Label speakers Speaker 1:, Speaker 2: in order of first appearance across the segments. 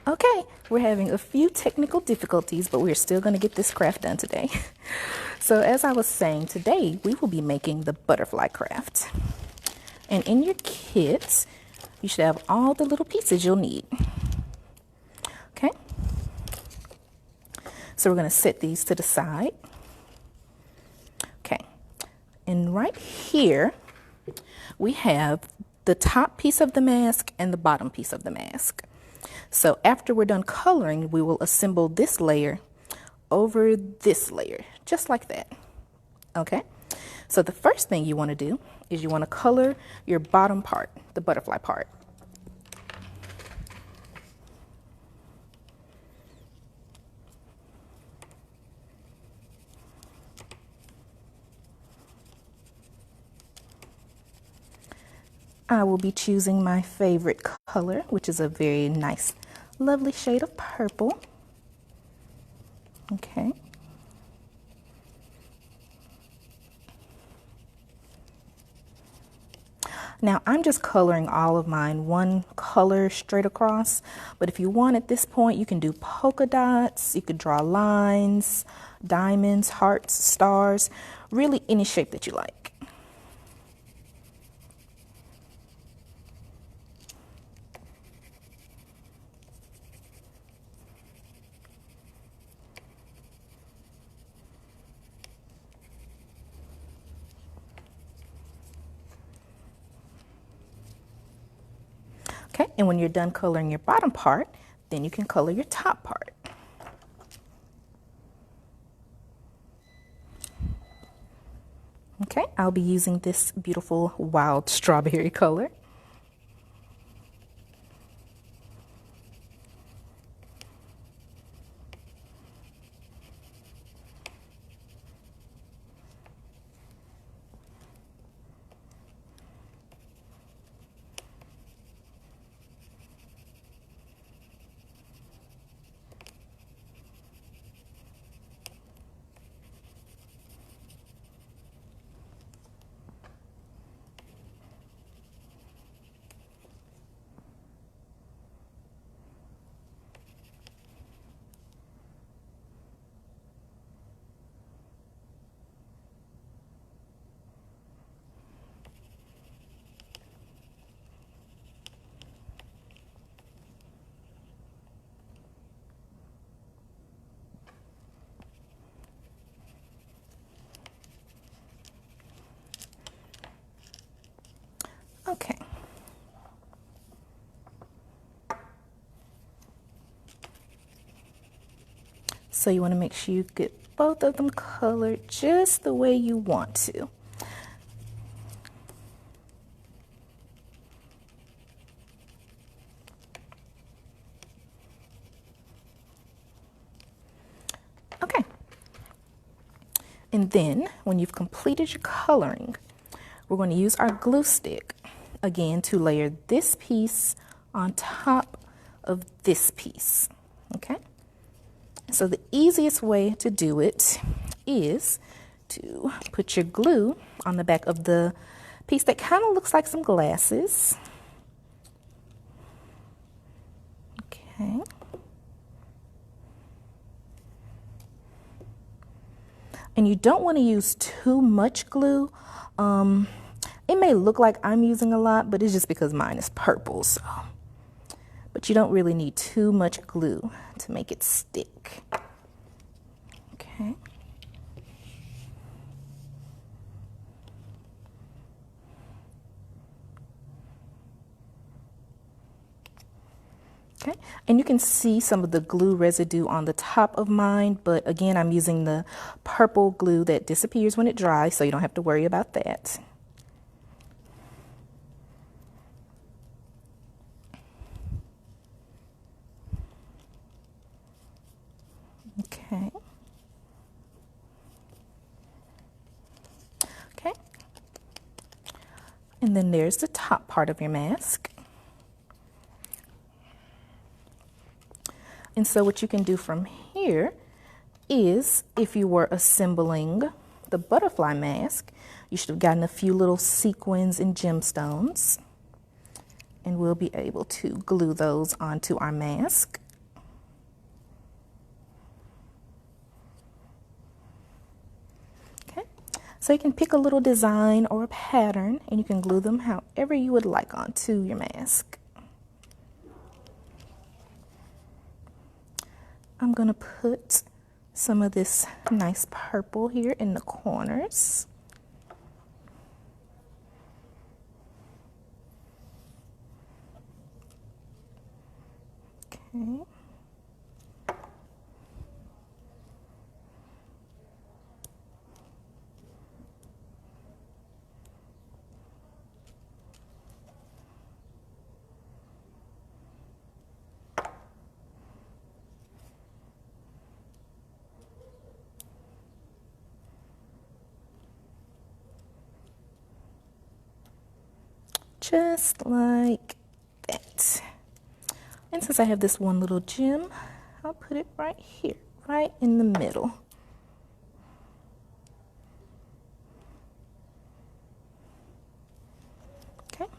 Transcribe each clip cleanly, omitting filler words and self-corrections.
Speaker 1: Okay, we're having a few technical difficulties, but we're still going to get this craft done today. So as I was saying, today we will be making the butterfly craft. And in your kit, you should have all the little pieces you'll need. Okay, so we're going to set these to the side. Okay, and right here we have the top piece of the mask and the bottom piece of the mask. So after we're done coloring, we will assemble this layer over this layer, just like that. Okay, so the first thing you want to do is you want to color your bottom part, the butterfly part. I will be choosing my favorite color, which is a very nice, lovely shade of purple. Okay. Now I'm just coloring all of mine one color straight across, but if you want at this point, you can do polka dots, you could draw lines, diamonds, hearts, stars, really any shape that you like. Okay, and when you're done coloring your bottom part, then you can color your top part. Okay, I'll be using this beautiful wild strawberry color. Okay. So you want to make sure you get both of them colored just the way you want to. Okay. And then when you've completed your coloring, we're going to use our glue stick again to layer this piece on top of this piece. Okay. So the easiest way to do it is to put your glue on the back of the piece that kind of looks like some glasses. Okay. And you don't want to use too much glue. It may look like I'm using a lot, but it's just because mine is purple. So. But you don't really need too much glue to make it stick. Okay. Okay, and you can see some of the glue residue on the top of mine, but again, I'm using the purple glue that disappears when it dries, so you don't have to worry about that. Okay. Okay. And then there's the top part of your mask. And so what you can do from here is, if you were assembling the butterfly mask, you should have gotten a few little sequins and gemstones. And we'll be able to glue those onto our mask. So you can pick a little design or a pattern and you can glue them however you would like onto your mask. I'm going to put some of this nice purple here in the corners. Okay. Just like that. And since I have this one little gem, I'll put it right here, right in the middle. Okay,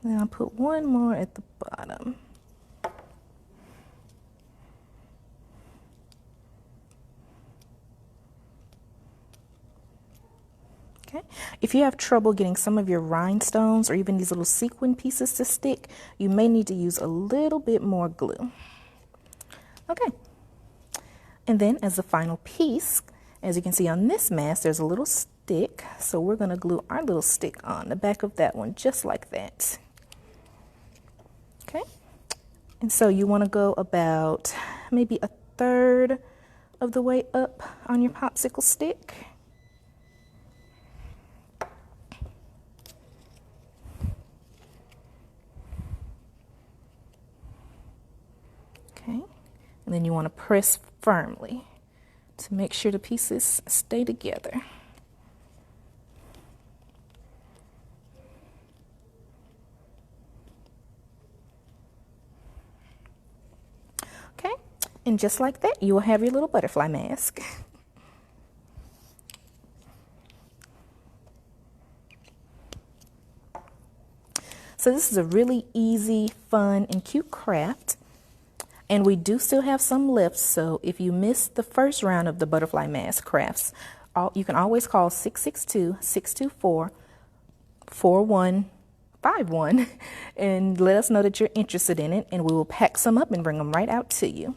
Speaker 1: then I'll put one more at the bottom. Okay. If you have trouble getting some of your rhinestones or even these little sequin pieces to stick, you may need to use a little bit more glue. Okay. And then as the final piece, as you can see on this mask, there's a little stick. So we're going to glue our little stick on the back of that one, just like that. Okay. And so you want to go about maybe 1/3 of the way up on your popsicle stick. Okay, and then you want to press firmly to make sure the pieces stay together. Okay, and just like that, you will have your little butterfly mask. So this is a really easy, fun, and cute craft. And we do still have some left, so if you missed the first round of the butterfly mask crafts, you can always call 662-624-4151 and let us know that you're interested in it, and we will pack some up and bring them right out to you.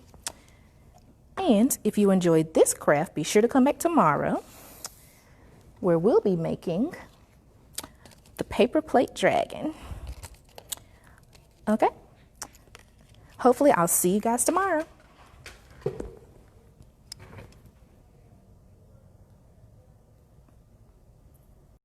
Speaker 1: And if you enjoyed this craft, be sure to come back tomorrow, where we'll be making the paper plate dragon. Okay? Hopefully, I'll see you guys tomorrow.